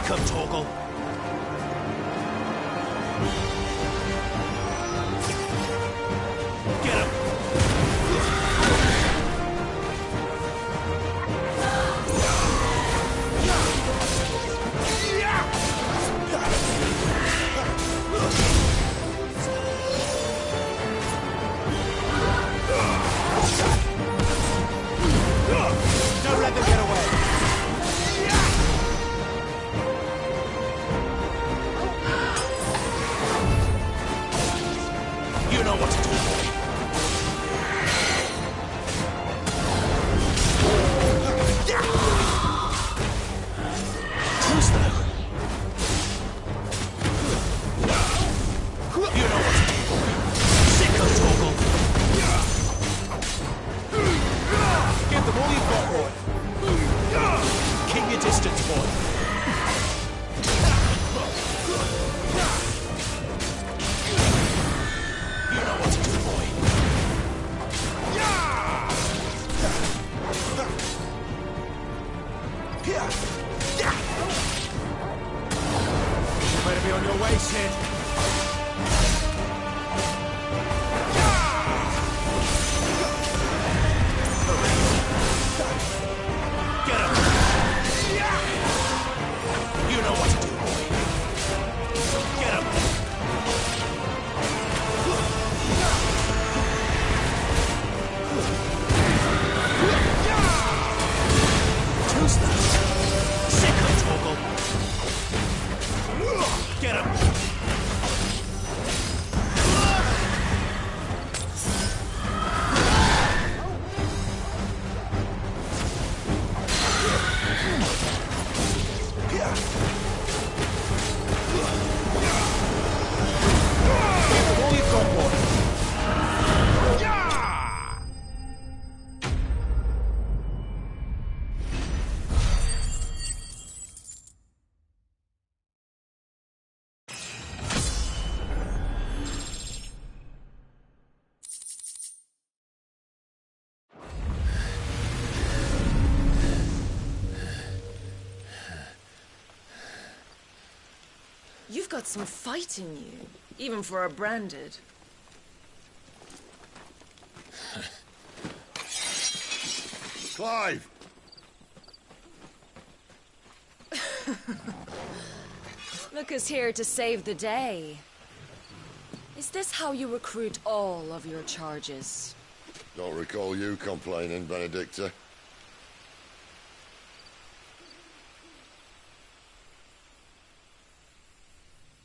Sick of Torgal. Get him. Don't let them get away. You know what to do, boy. Who's that? You know what to do, boy. Sick of Torgal. Give them all you've got, boy. Keep your distance, boy. You know what to do, boy. You better be on your way, Sid. Get him. You know what to do, boy. Get him. Who's that? Sick of Torgal. Get him. All you've got, boy. You've got some fight in you, even for a branded. Clive! Look who's here to save the day. Is this how you recruit all of your charges? Don't recall you complaining, Benedicta.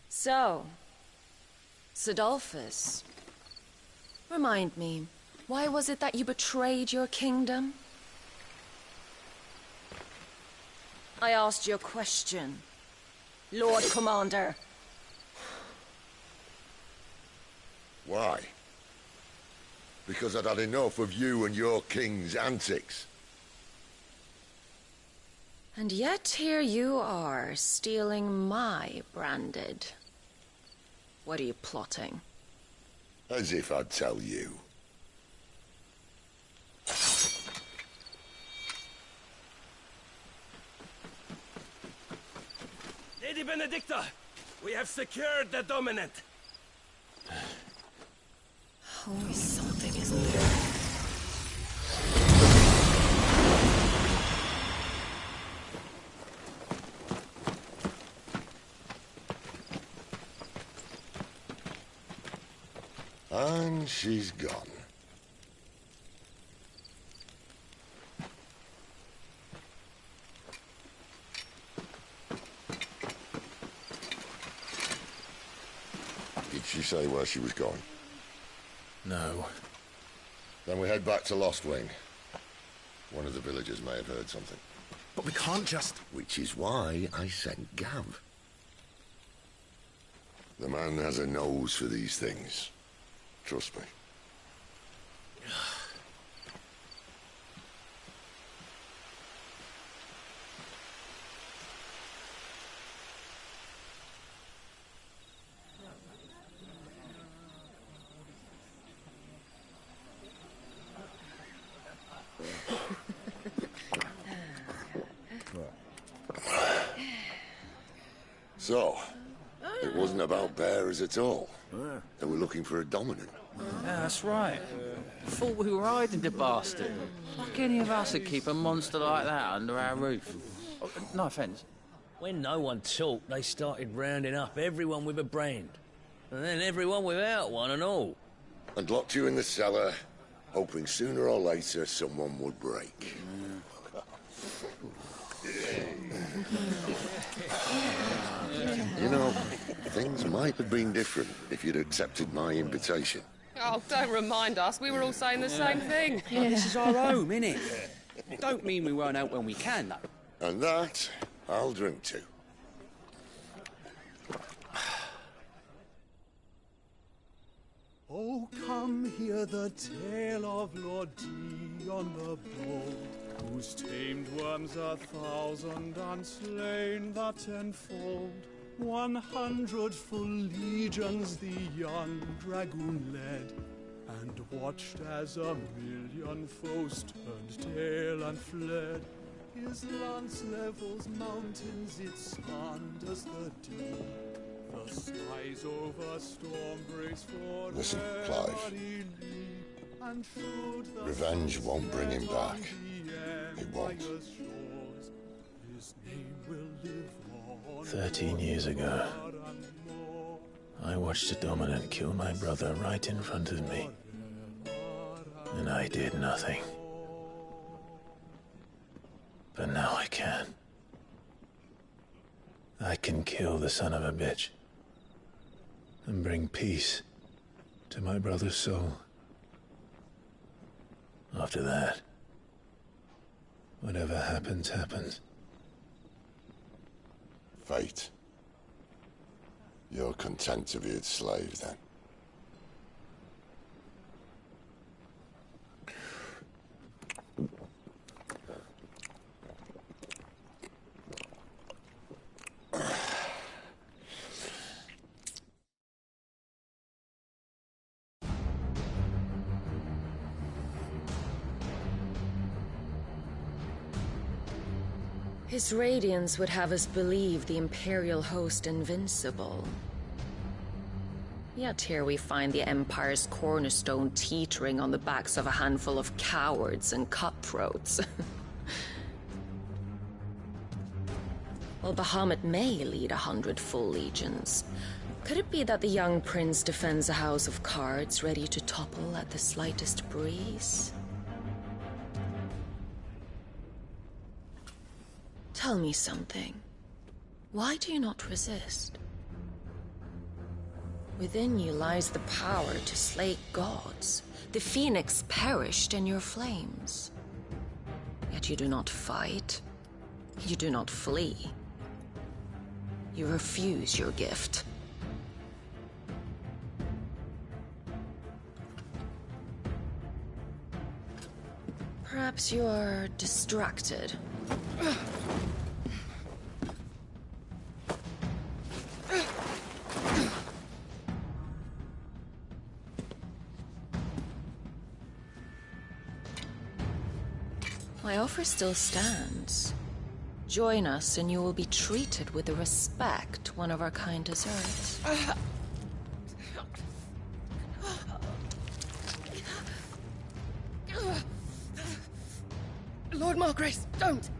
So, Cidolfus, remind me, why was it that you betrayed your kingdom? I asked you a question, Lord Commander. Why? Because I'd had enough of you and your king's antics. And yet here you are, stealing my branded. What are you plotting? As if I'd tell you. Lady Benedicta, we have secured the dominant. Always something, isn't there? And she's gone. Did she say where she was going? No. Then we head back to Lost Wing. One of the villagers may have heard something. But we can't just... Which is why I sent Gav. The man has a nose for these things. Trust me. So, it wasn't about bearers at all. They were looking for a dominant. Yeah, that's right. Thought we were hiding the bastard. Like any of us would keep a monster like that under our roof. Oh, no offence. When no one talked, they started rounding up everyone with a brand. And then everyone without one and all. And locked you in the cellar, hoping sooner or later someone would break. You know, things might have been different if you'd accepted my invitation. Oh, don't remind us. We were all saying the same thing. This is our home, innit? Don't mean we won't out when we can, though. And that, I'll drink to. Oh, come hear the tale of Lord Dion the Bold, who's tamed worms 1,000 and slain the tenfold. 100 full legions the young dragoon led, and watched as 1,000,000 foes turned tail and fled. His lance levels mountains, it sanders the deep. The skies over storm breaks for Listen, Clive. Revenge won't bring him back. It won't. 13 years ago, I watched a dominant kill my brother right in front of me, and I did nothing. But now I can. I can kill the son of a bitch and bring peace to my brother's soul. After that, whatever happens, happens. Fate. You're content to be its slave, then? His radiance would have us believe the Imperial host invincible. Yet here we find the Empire's cornerstone teetering on the backs of a handful of cowards and cutthroats. Well, Bahamut may lead 100 full legions. Could it be that the young prince defends a house of cards ready to topple at the slightest breeze? Tell me something. Why do you not resist? Within you lies the power to slay gods. The phoenix perished in your flames. Yet you do not fight. You do not flee. You refuse your gift. Perhaps you are distracted. My offer still stands. Join us and you will be treated with the respect one of our kind deserves. Lord Margrace, don't!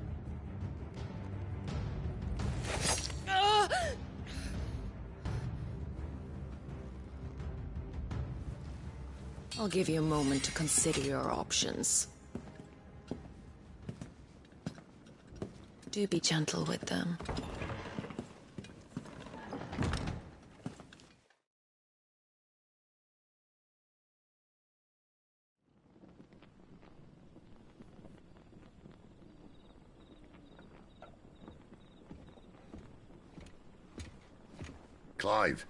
I'll give you a moment to consider your options. Do be gentle with them. Clive.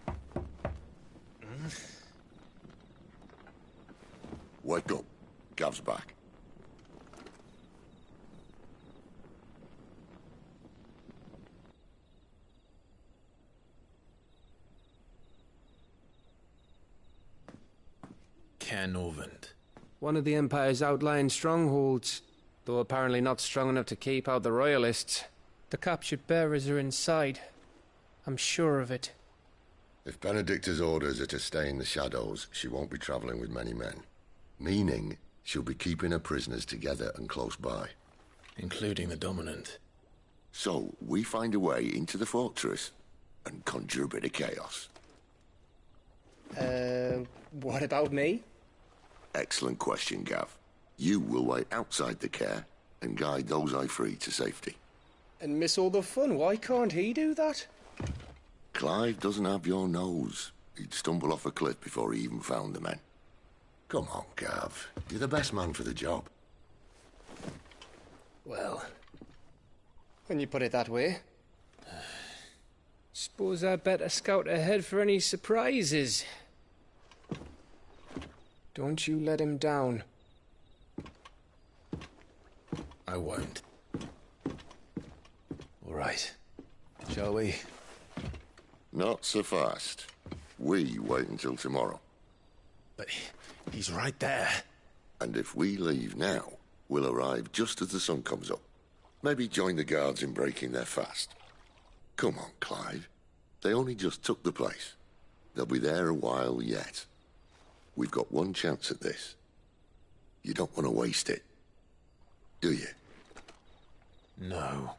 Wake up. Gav's back. Canovant. One of the Empire's outlying strongholds, though apparently not strong enough to keep out the Royalists. The captured bearers are inside, I'm sure of it. If Benedicta's orders are to stay in the shadows, she won't be travelling with many men. Meaning, she'll be keeping her prisoners together and close by. Including the Dominant. So, we find a way into the fortress and conjure a bit of chaos. What about me? Excellent question, Gav. You will wait outside the care and guide those I free to safety. And miss all the fun. Why can't he do that? Clive doesn't have your nose. He'd stumble off a cliff before he even found the men. Come on, Gav. You're the best man for the job. Well, when you put it that way. Suppose I'd better scout ahead for any surprises. Don't you let him down. I won't. All right. Shall we? Not so fast. We wait until tomorrow. But he's right there. And if we leave now, we'll arrive just as the sun comes up. Maybe join the guards in breaking their fast. Come on, Clive. They only just took the place. They'll be there a while yet. We've got one chance at this. You don't want to waste it, do you? No.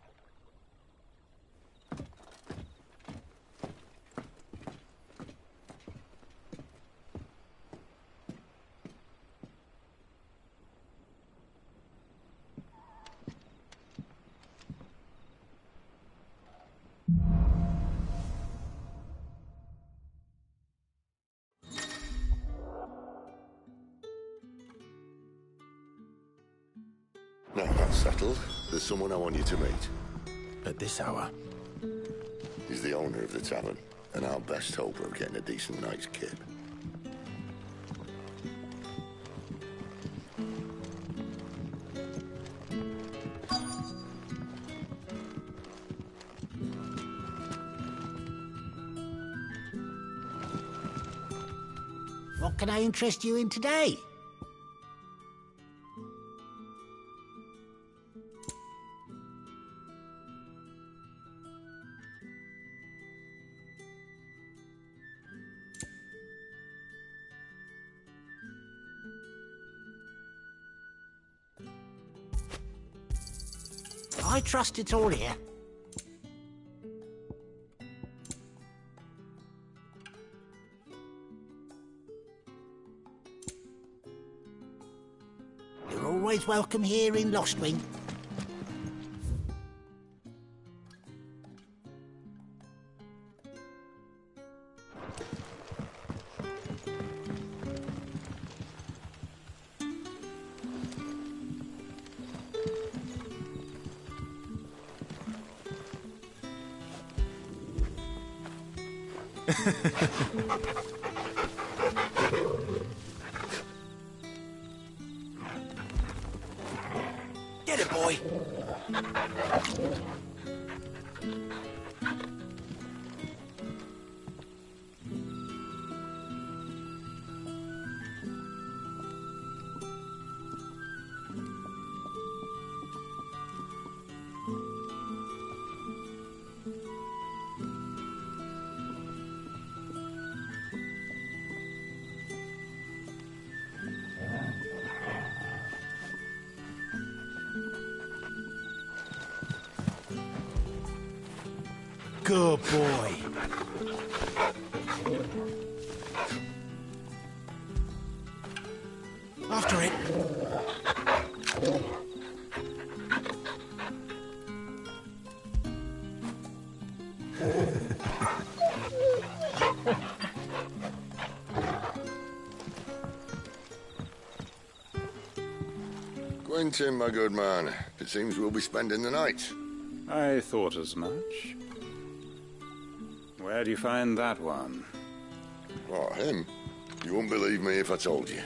Now that's settled. There's someone I want you to meet. At this hour? He's the owner of the tavern, and our best hope of getting a decent night's kip. What can I interest you in today? I trust it's all here. You're always welcome here in Lostwing. Get it, boy! Good boy. After it. Quentin, my good man. It seems we'll be spending the night. I thought as much. Where do you find that one? Oh, him? You wouldn't believe me if I told you.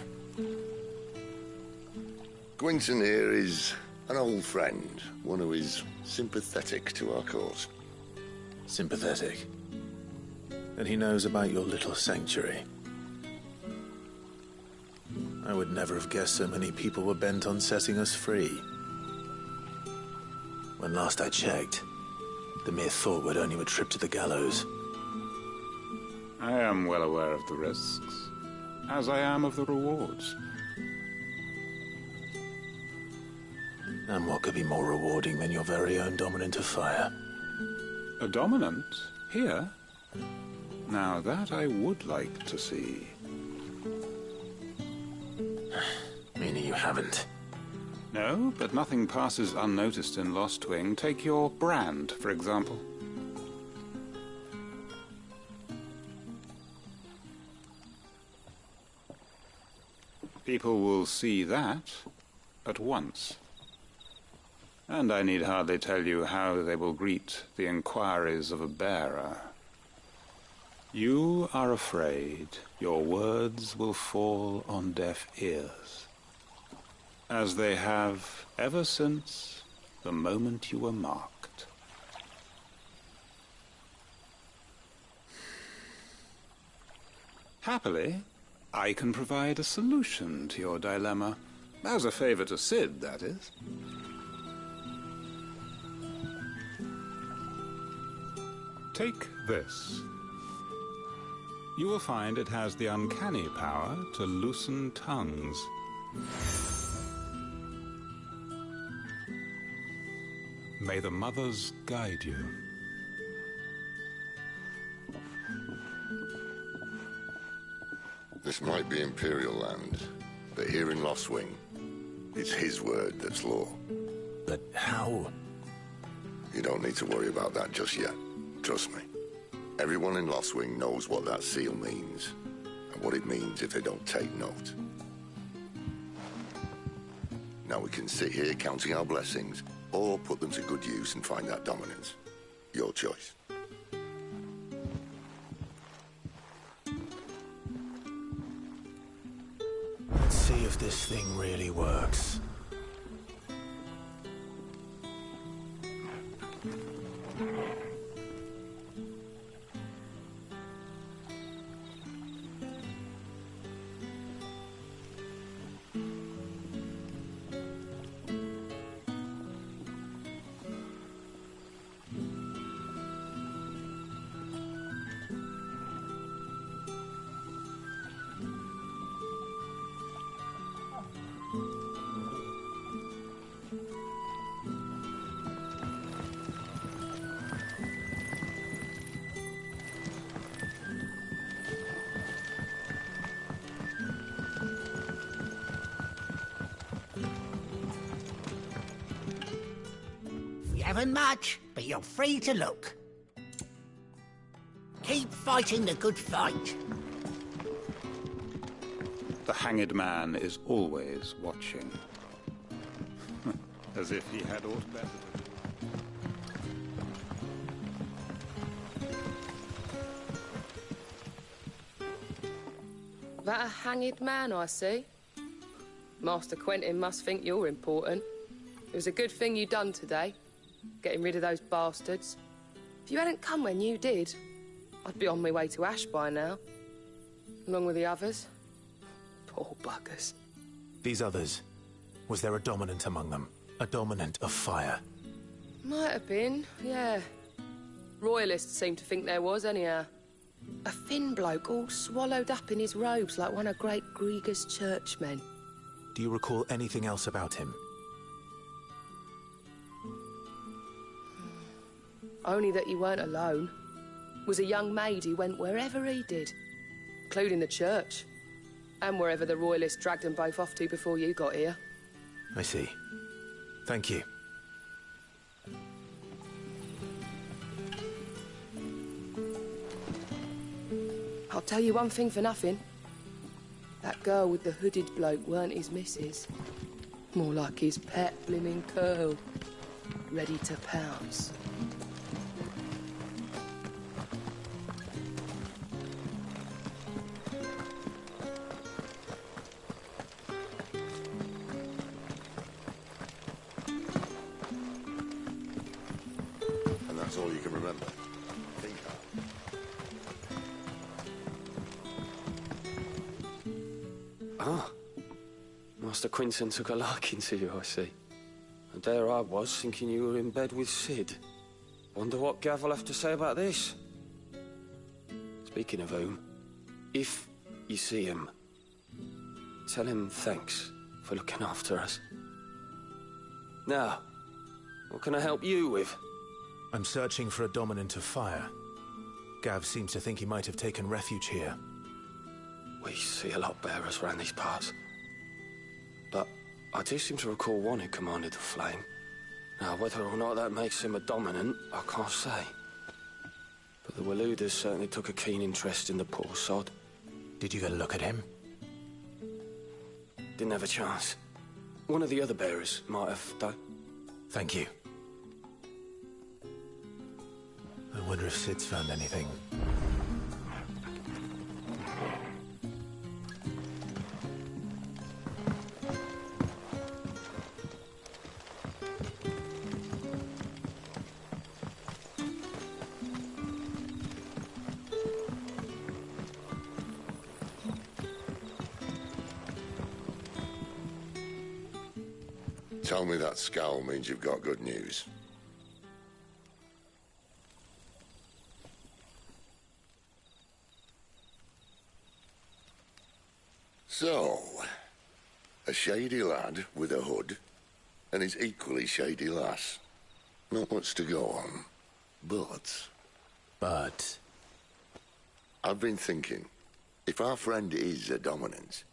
Quentin here is an old friend, one who is sympathetic to our cause. Sympathetic? And he knows about your little sanctuary. I would never have guessed so many people were bent on setting us free. When last I checked, The mere thought would earn you a trip to the gallows. I am well aware of the risks, as I am of the rewards. And what could be more rewarding than your very own dominant of fire? A dominant? Here? Now that I would like to see. Meaning you haven't? No, but nothing passes unnoticed in Lostwing. Take your brand, for example. People will see that at once. And I need hardly tell you how they will greet the inquiries of a bearer. You are afraid your words will fall on deaf ears, as they have ever since the moment you were marked. Happily, I can provide a solution to your dilemma. As a favor to Cid, that is. Take this. You will find it has the uncanny power to loosen tongues. May the mothers guide you. This might be Imperial land, but here in Lostwing, it's his word that's law. But how? You don't need to worry about that just yet. Trust me. Everyone in Lostwing knows what that seal means, and what it means if they don't take note. Now we can sit here counting our blessings, or put them to good use and find that dominance. Your choice. Let's see if this thing really works. We haven't much, but you're free to look. Keep fighting the good fight. The hanged man is always watching. As if he had aught better to do. That a hanged man, I see. Master Quentin must think you're important. It was a good thing you done today, getting rid of those bastards. If you hadn't come when you did, I'd be on my way to Ash by now, along with the others. Poor buggers. These others, was there a dominant among them? A dominant of fire? Might have been, yeah. Royalists seem to think there was, anyhow. A thin bloke all swallowed up in his robes like one of Great Grieger's churchmen. Do you recall anything else about him? Only that he weren't alone. Was a young maid who went wherever he did, including the church, and wherever the Royalists dragged them both off to before you got here. I see. Thank you. I'll tell you one thing for nothing. That girl with the hooded bloke weren't his missus. More like his pet blimmin' curl, ready to pounce. And that's all you can remember. Think hard. Ah. Master Quentin took a liking to you, I see. And there I was, thinking you were in bed with Cid. Wonder what Gav will have to say about this. Speaking of whom, if you see him, tell him thanks for looking after us. Now, what can I help you with? I'm searching for a dominant of fire. Gav seems to think he might have taken refuge here. We see a lot bearers around these parts. But I do seem to recall one who commanded the flame. Now, whether or not that makes him a dominant, I can't say. But the Waluders certainly took a keen interest in the poor sod. Did you get a look at him? Didn't have a chance. One of the other bearers might have, though. Thank you. I wonder if Sid's found anything. Tell me that scowl means you've got good news. So, a shady lad with a hood, and his equally shady lass. Not much to go on, but... But? I've been thinking, if our friend is a dominant,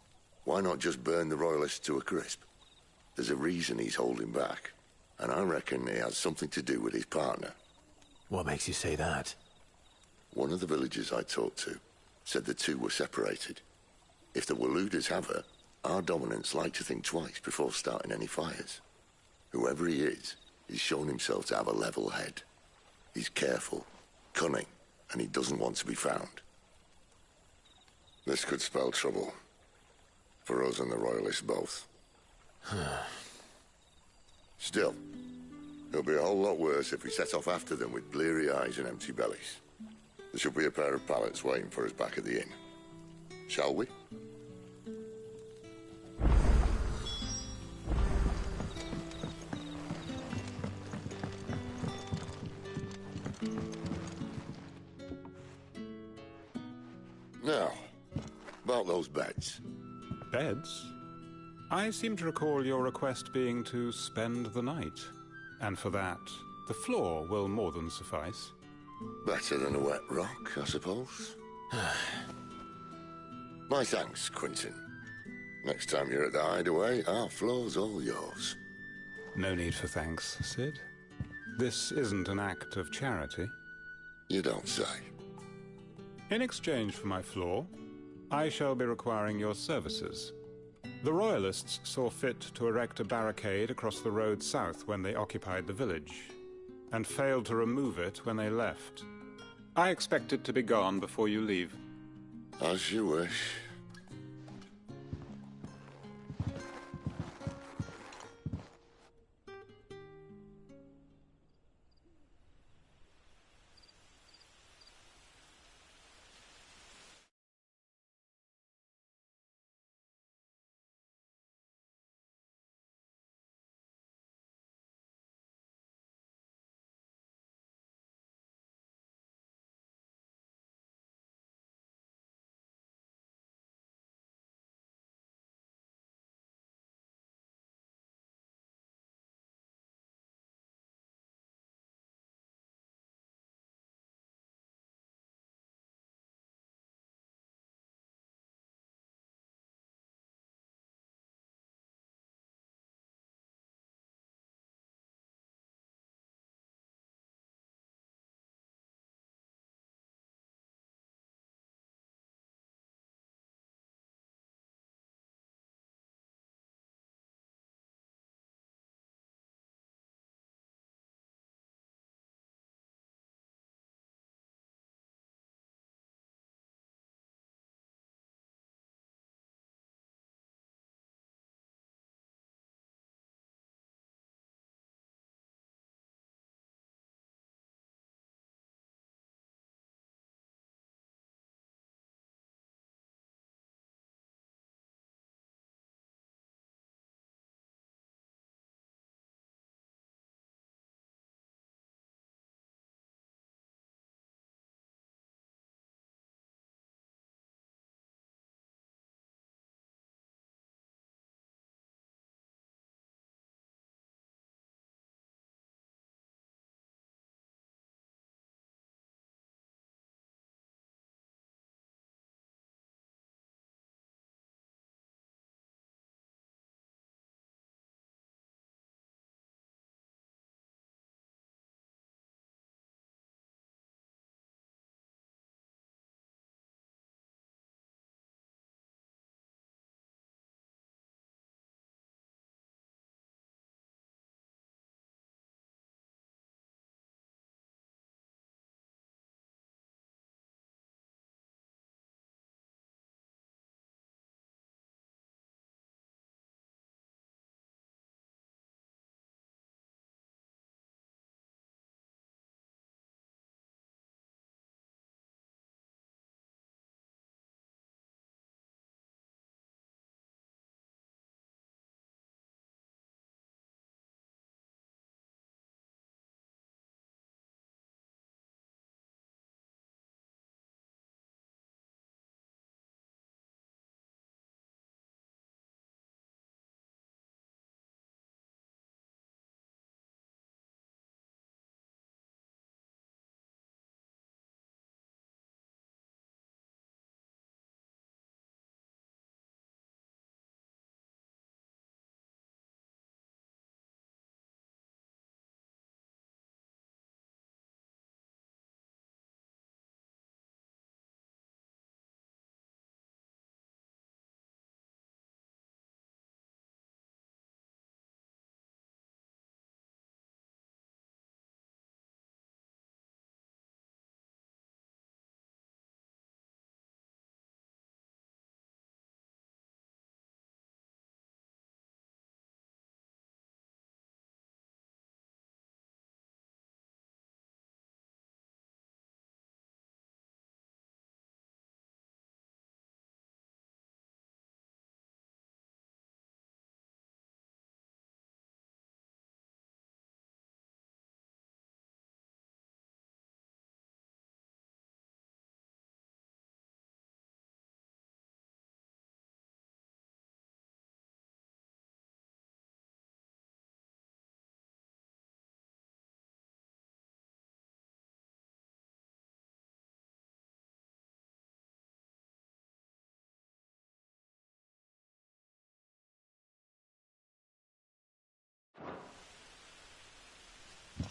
why not just burn the Royalists to a crisp? There's a reason he's holding back, and I reckon he has something to do with his partner. What makes you say that? One of the villagers I talked to said the two were separated. If the Waluders have her, our dominants like to think twice before starting any fires. Whoever he is, he's shown himself to have a level head. He's careful, cunning, and he doesn't want to be found. This could spell trouble. For us and the Royalists both. Still, it'll be a whole lot worse if we set off after them with bleary eyes and empty bellies. There should be a pair of pallets waiting for us back at the inn. Shall we? Now, about those beds. Beds? I seem to recall your request being to spend the night. And for that, the floor will more than suffice. Better than a wet rock, I suppose. My thanks, Quinton. Next time you're at the Hideaway, our floor's all yours. No need for thanks, Sid. This isn't an act of charity. You don't say. In exchange for my floor, I shall be requiring your services. The Royalists saw fit to erect a barricade across the road south when they occupied the village, and failed to remove it when they left. I expect it to be gone before you leave. As you wish.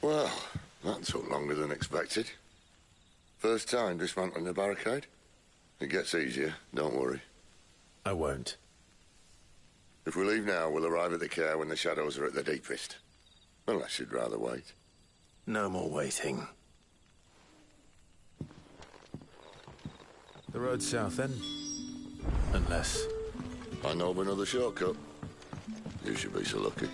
Well, that took longer than expected. First time dismantling the barricade? It gets easier, don't worry. I won't. If we leave now, we'll arrive at the care when the shadows are at their deepest. Unless you'd rather wait. No more waiting. The road south, then? Unless... I know of another shortcut. You should be so lucky.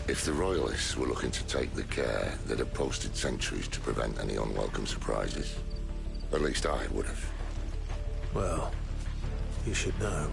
If the Royalists were looking to take the care, they'd have posted sentries to prevent any unwelcome surprises. At least I would have. Well, you should know.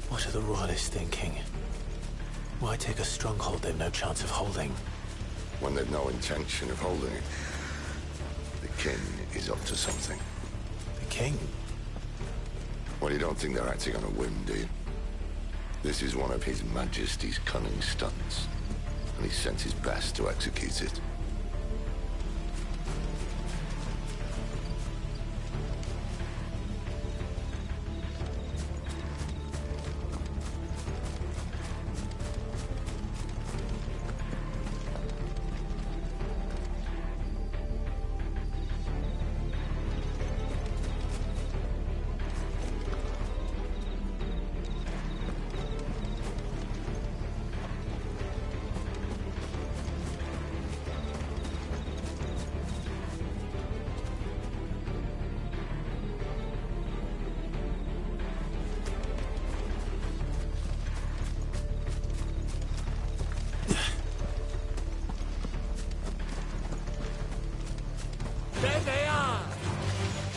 What are the Royalists thinking? Why take a stronghold they've no chance of holding? When they've no intention of holding it. The King is up to something. The King? Well, you don't think they're acting on a whim, do you? This is one of His Majesty's cunning stunts, and he's sent his best to execute it. There they are!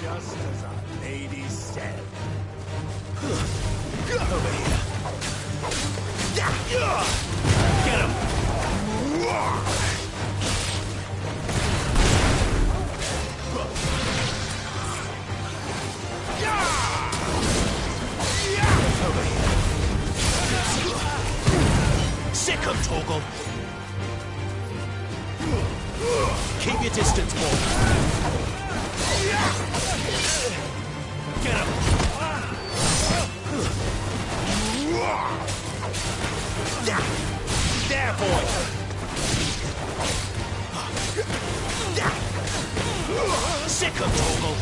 Just as our lady said. Over here. Get him! Over here. Sick him, Torgal! Keep your distance, boy. Get him! There, boy! Sick him, Torgal!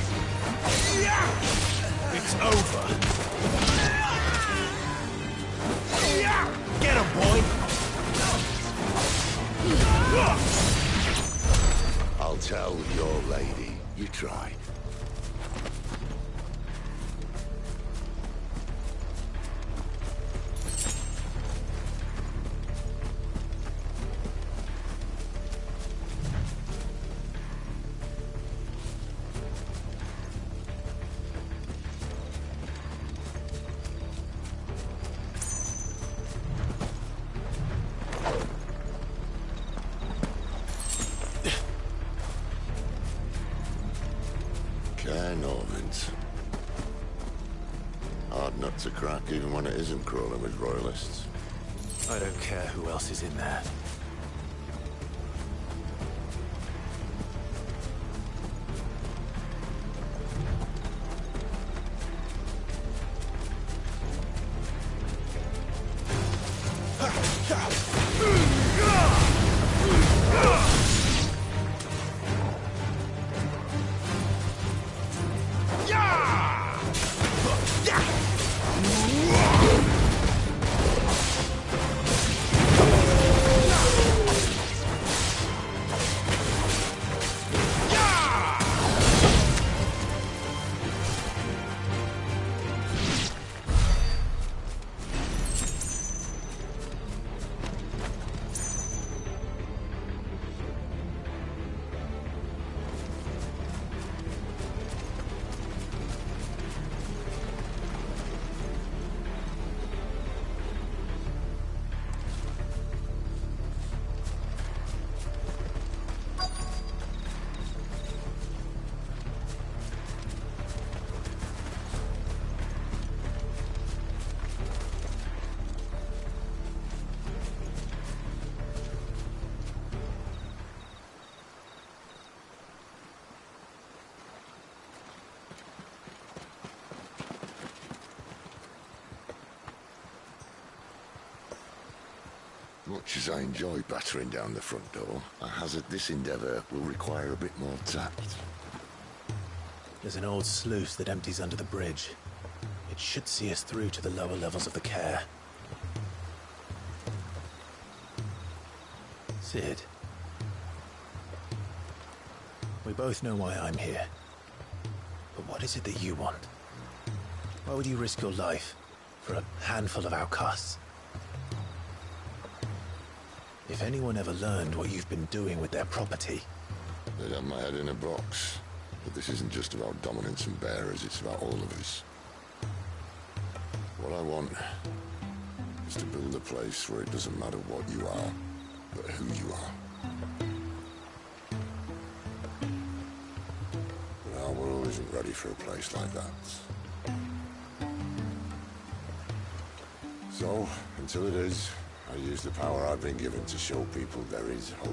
over. Get him, boy! I'll tell your lady you tried. Norvins. Hard nut to crack, even when it isn't crawling with royalists. I don't care who else is in there. Much as I enjoy battering down the front door, I hazard this endeavour will require a bit more tact. There's an old sluice that empties under the bridge. It should see us through to the lower levels of the care. Cid. We both know why I'm here. But what is it that you want? Why would you risk your life for a handful of outcasts? If anyone ever learned what you've been doing with their property... They'd have my head in a box. But this isn't just about dominance and bearers, it's about all of us. What I want is to build a place where it doesn't matter what you are, but who you are. But our world isn't ready for a place like that. So, until it is, I use the power I've been given to show people there is hope.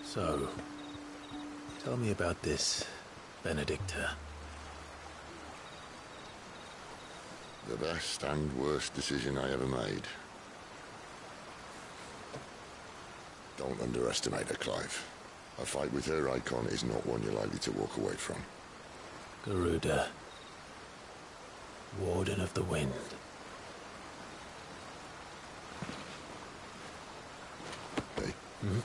So, tell me about this, Benedicta. The best and worst decision I ever made. Don't underestimate her, Clive. A fight with her icon is not one you're likely to walk away from. Garuda. Warden of the Wind. Hey? Hmm?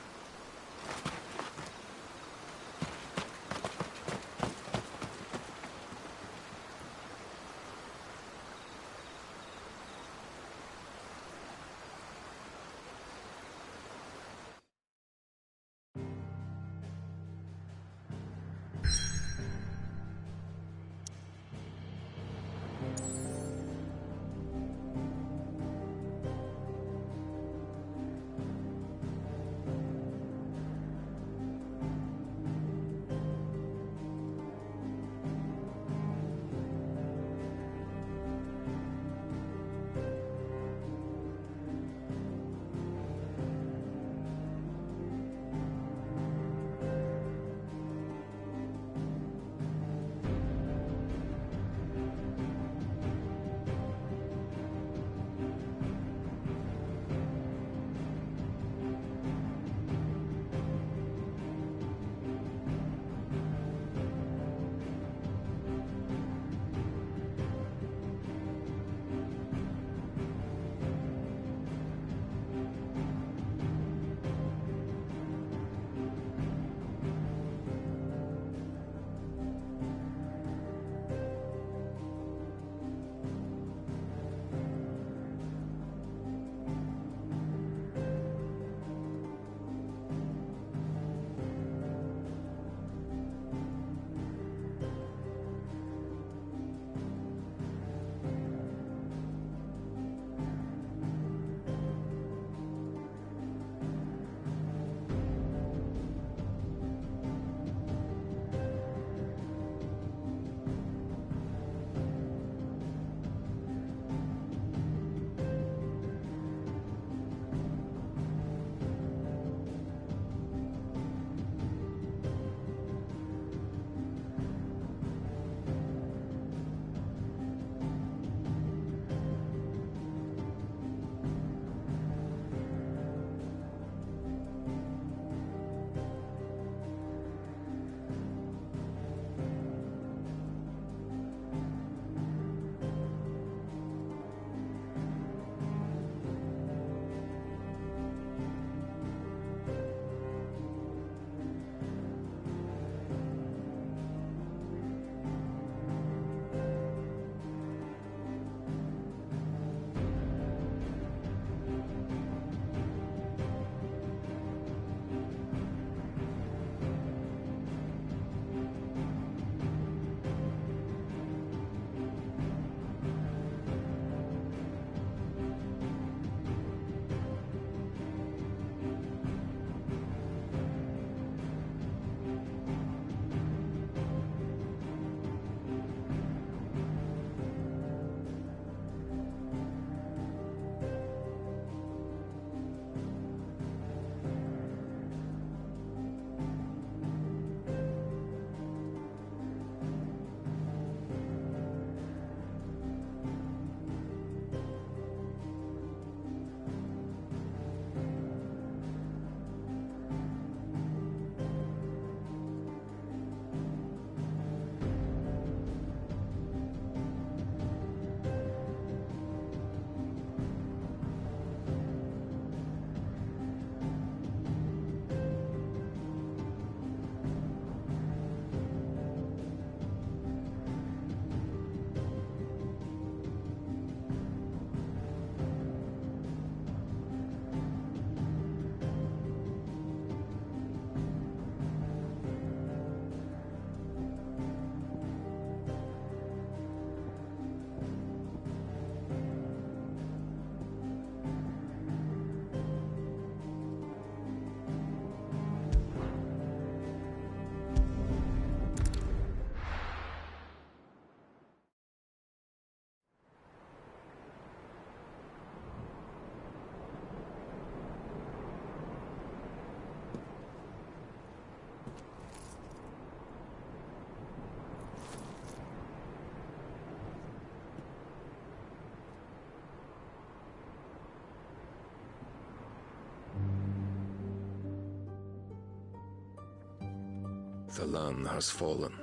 Thalan has fallen.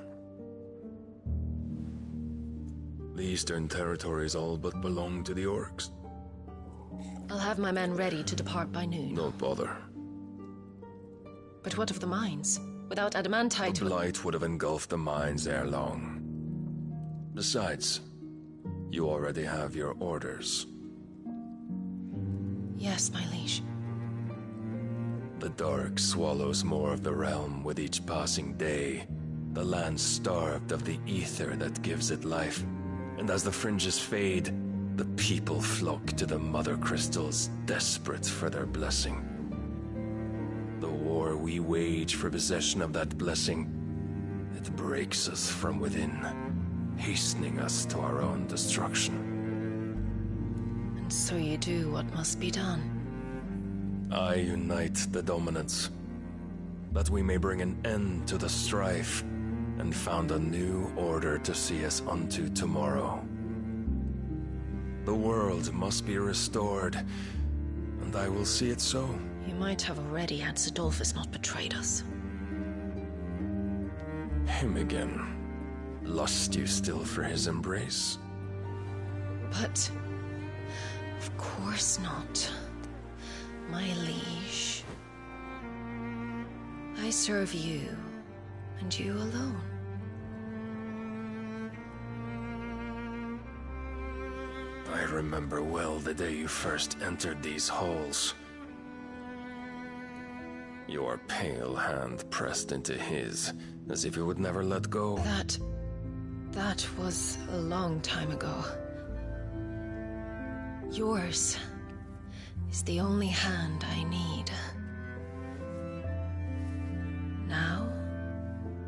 The Eastern Territories all but belong to the Orcs. I'll have my men ready to depart by noon. Don't bother. But what of the mines? Without adamantite... The Blight would have engulfed the mines ere long. Besides, you already have your orders. Yes, my liege. The dark swallows more of the realm with each passing day. The land starved of the ether that gives it life. And as the fringes fade, the people flock to the mother crystals, desperate for their blessing. The war we wage for possession of that blessing, it breaks us from within, hastening us to our own destruction. And so you do what must be done. I unite the dominants, that we may bring an end to the strife, and found a new order to see us unto tomorrow. The world must be restored, and I will see it so. You might have already had Zidolphus not betrayed us. Him again. Lust you still for his embrace? But... of course not. My liege. I serve you, and you alone. I remember well the day you first entered these halls. Your pale hand pressed into his, as if you would never let go. That was a long time ago. Yours is the only hand I need. Now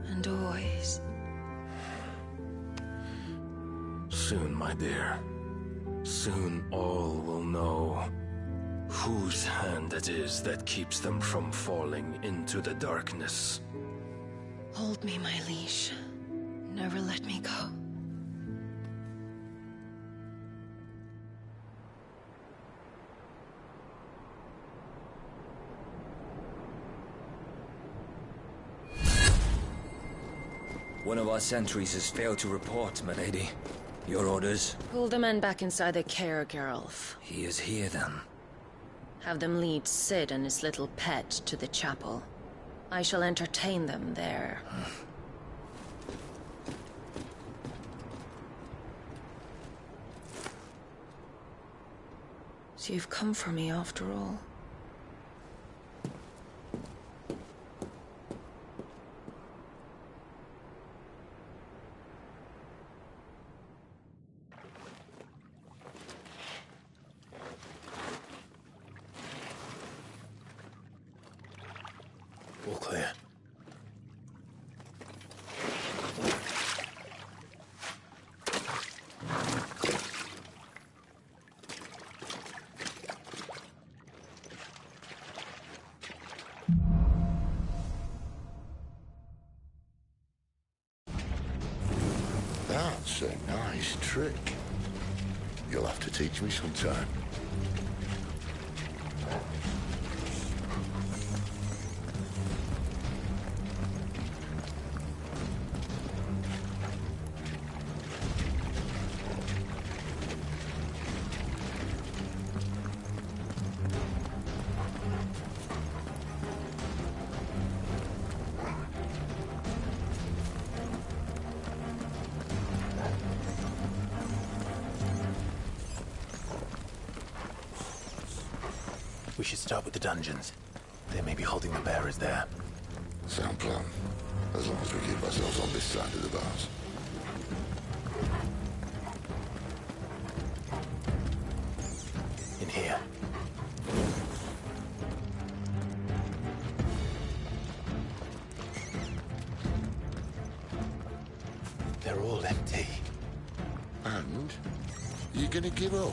and always. Soon, my dear. Soon all will know whose hand it is that keeps them from falling into the darkness. Hold me, my liege. Never let me go. One of our sentries has failed to report, my lady. Your orders? Pull the men back inside their care, Geralf. He is here, then. Have them lead Cid and his little pet to the chapel. I shall entertain them there. So you've come for me after all. All clear. That's a nice trick. You'll have to teach me sometime. We should start with the dungeons. They may be holding the bearers there. Sound plan. As long as we keep ourselves on this side of the bars. In here. They're all empty. And? You gonna give up?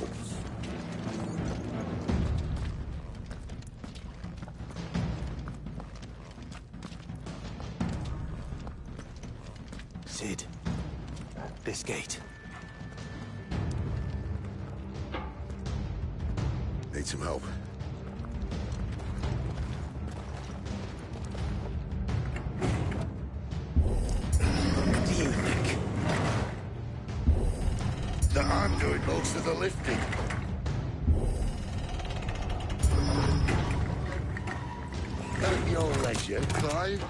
Cid. This gate. Need some help. the lifting. At your leisure, Clive.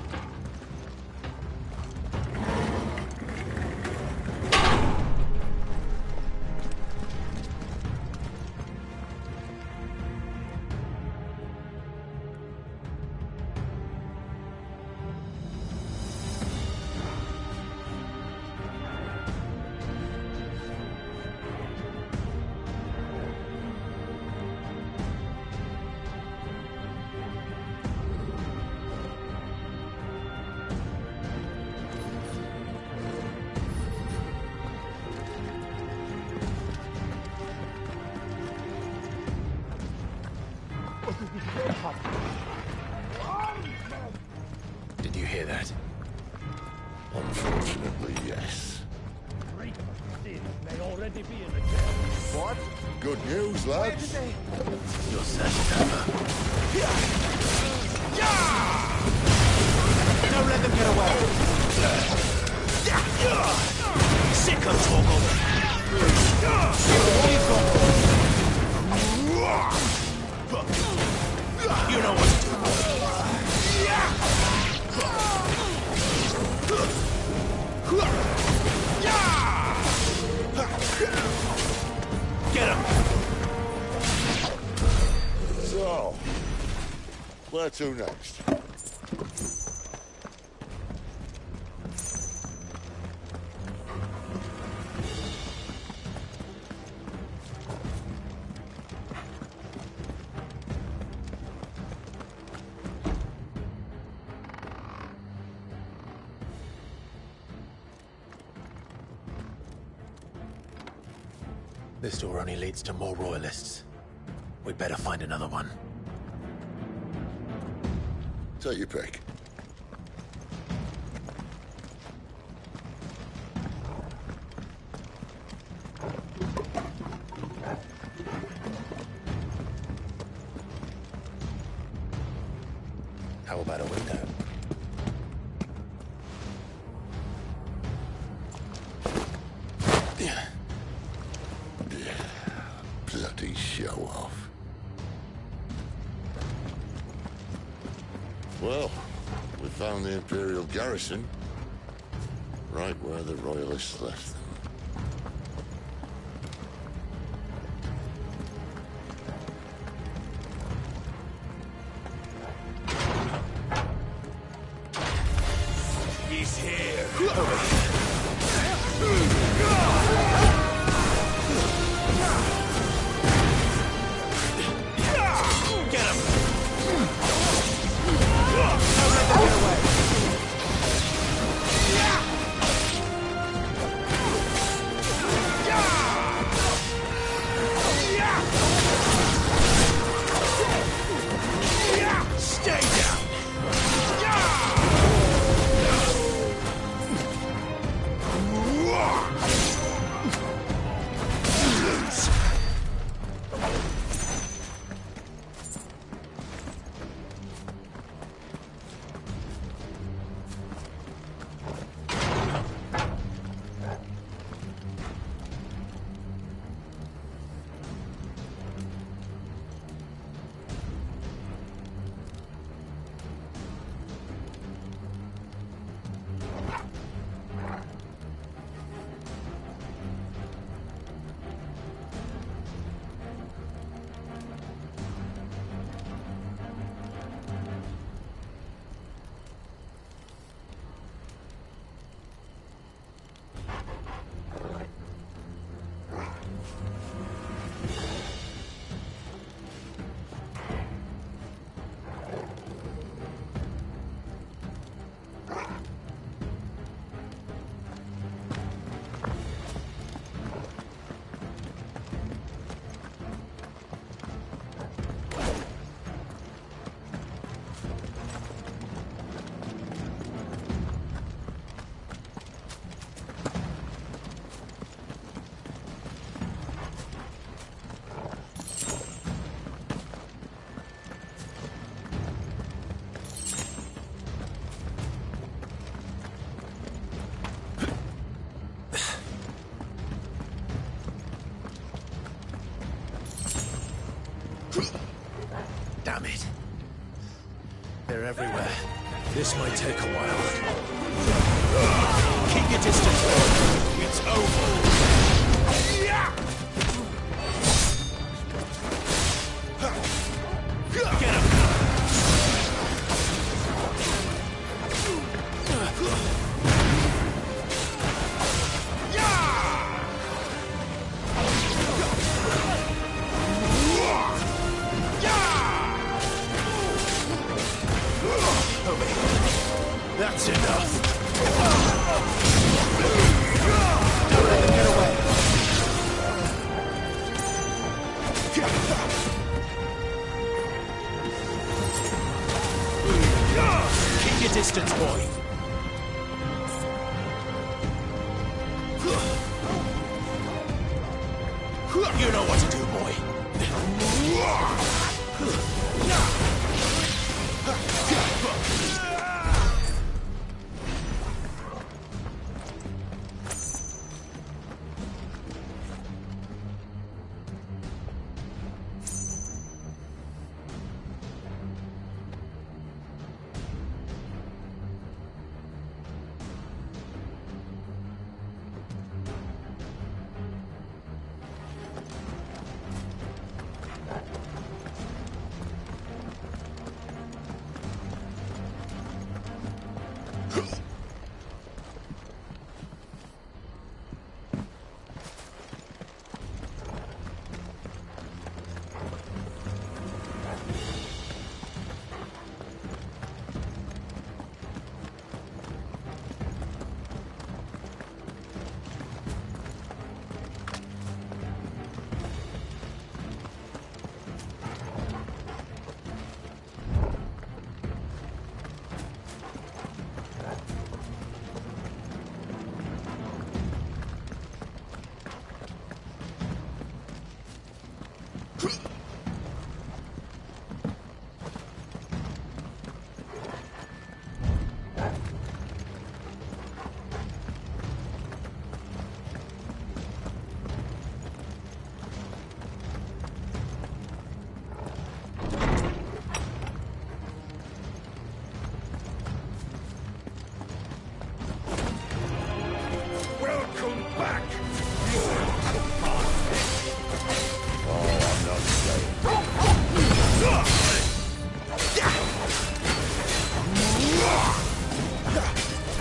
Did you hear that? Unfortunately, yes. May already be in the jail. What? Good news, lads. Your search is over. Don't let them get away. Sick of Torgal. You know what to do. Get him! So, where to next? This door only leads to more royalists. We'd better find another one. Take your pick. How about a window? Bloody show off. Well, we found the Imperial garrison. Right where the Royalists left them. He's here. Get him! Don't let them get away. Damn it. They're everywhere. This might take a while. Keep your distance. It's over. Get him! That's enough. Don't let them get away. Keep your distance, boy. You know what to do, boy.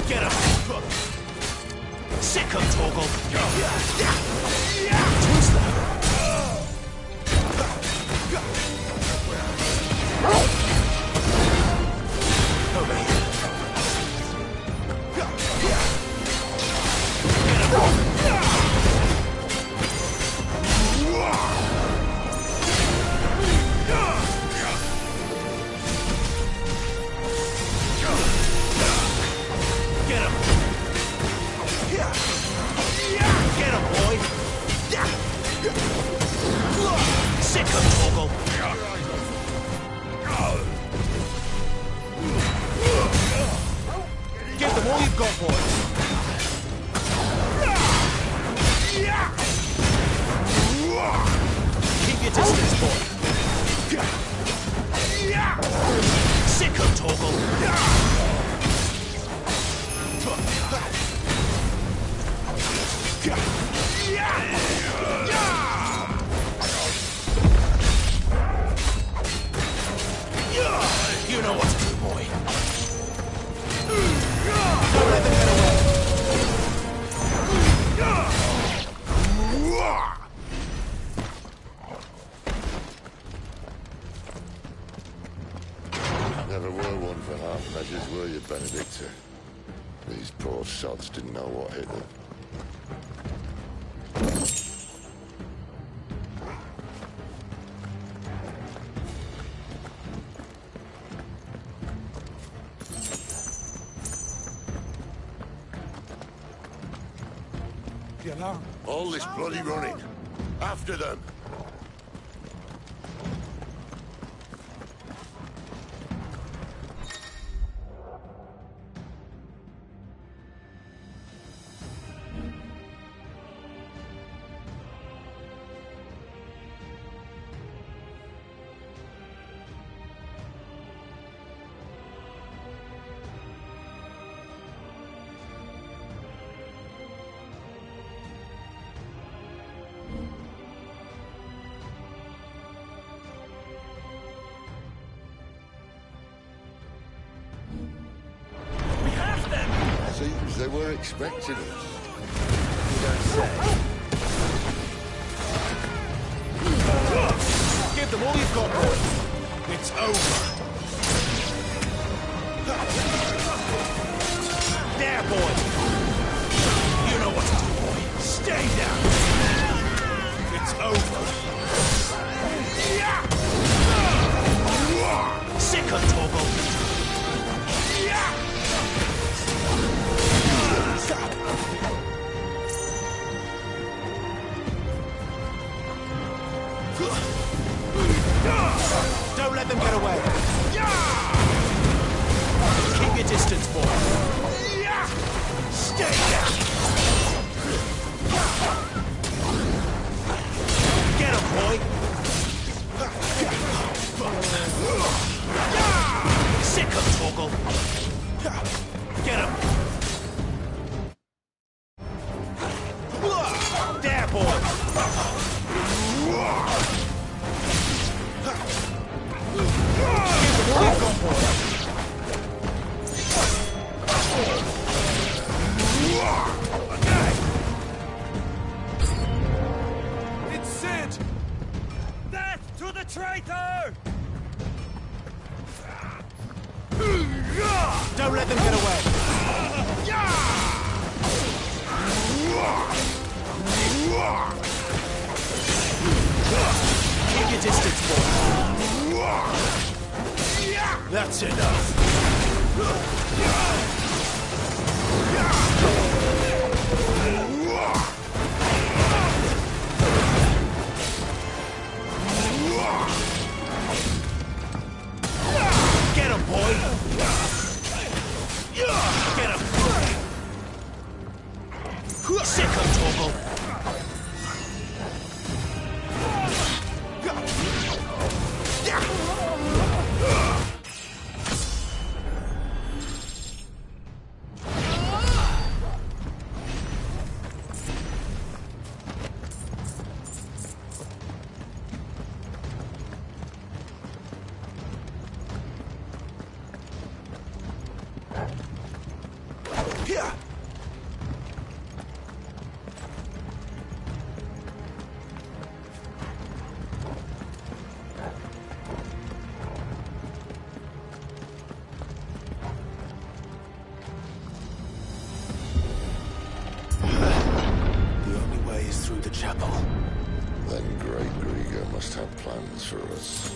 Get him! Sick of Torgal! Twist that! Over here. Get him, boy! Sick of Torgal! Give them all you've got, boy! Keep your distance, boy! Sick of Torgal! You know what to do, boy. Don't let them get away. Never were one for half measures, were you, Benedicta? These poor sods didn't know what hit them. All this bloody running. After them. were expecting us. You don't say. Give them all you've got, boy. It's over. There, boy. You know what to do, boy. Stay down. It's over. Sick of Torgal. Don't let them get away. Keep your distance, boy. Stay down. Get him, boy. Sick of Torgal. Get him. There, boy. It's Sid! Death to the traitor! Don't let them get away. Keep your distance, boy. That's enough. Get him, boy! Get him! Sick of Torgal! Then Great Grieger must have plans for us.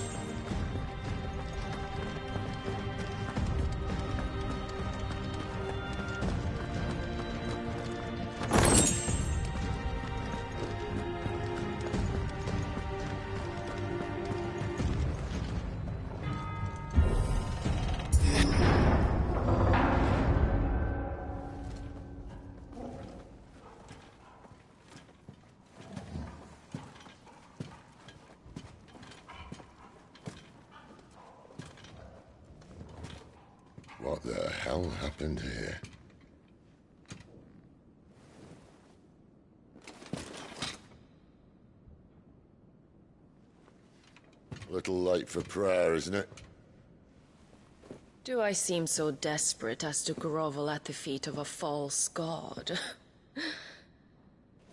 What the hell happened here? A little late for prayer, isn't it? Do I seem so desperate as to grovel at the feet of a false god?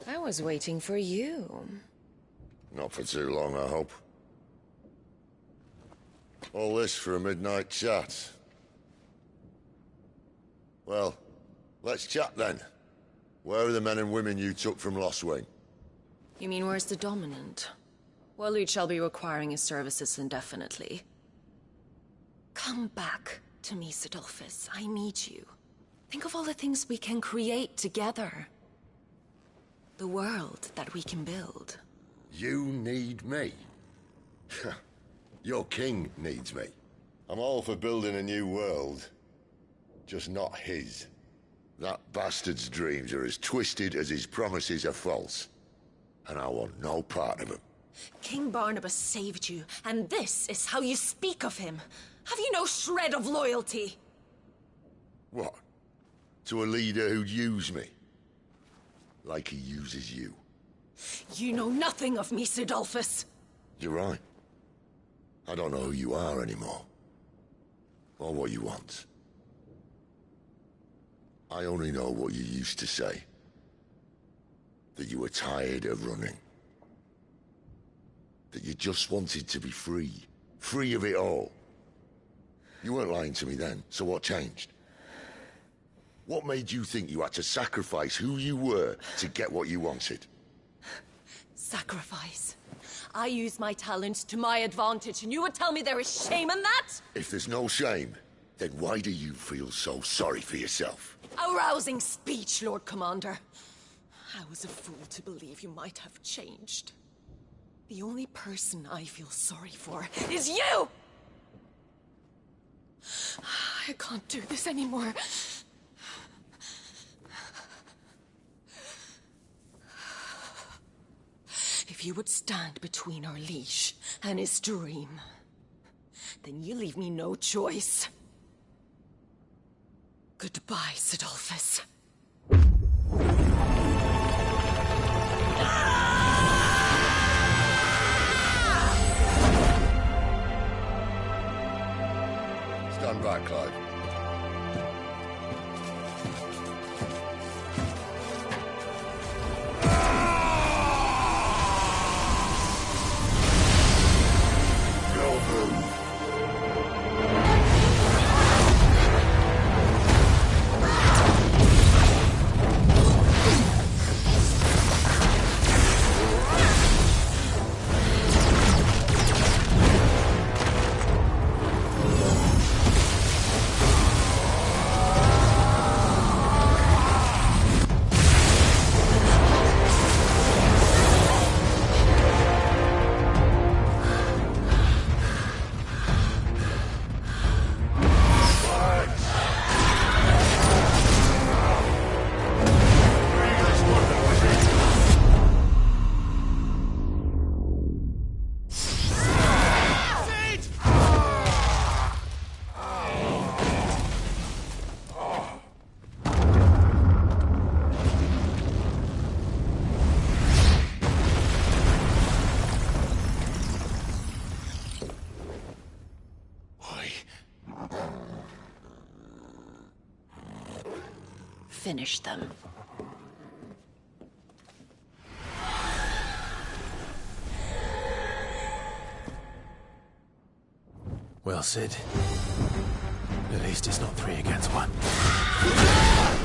I was waiting for you. Not for too long, I hope. All this for a midnight chat. Well, let's chat then. Where are the men and women you took from Lostwing? You mean where's the Dominant? Waloed shall be requiring his services indefinitely. Come back to me, Cidolfus. I need you. Think of all the things we can create together. The world that we can build. You need me? Your king needs me. I'm all for building a new world. Just not his. That bastard's dreams are as twisted as his promises are false. And I want no part of them. King Barnabas saved you, and this is how you speak of him. Have you no shred of loyalty? What? To a leader who'd use me? Like he uses you. You know nothing of me, Cidolfus. You're right. I don't know who you are anymore. Or what you want. I only know what you used to say. That you were tired of running. That you just wanted to be free. Free of it all. You weren't lying to me then, so what changed? What made you think you had to sacrifice who you were to get what you wanted? Sacrifice. I use my talents to my advantage, and you would tell me there is shame in that? If there's no shame, then why do you feel so sorry for yourself? A rousing speech, Lord Commander. I was a fool to believe you might have changed. The only person I feel sorry for is you! I can't do this anymore. If you would stand between our leash and his dream, then you leave me no choice. Goodbye, Sidolphus. Stand back, Clive. Finish them. Well, Sid. At least it's not 3 against 1.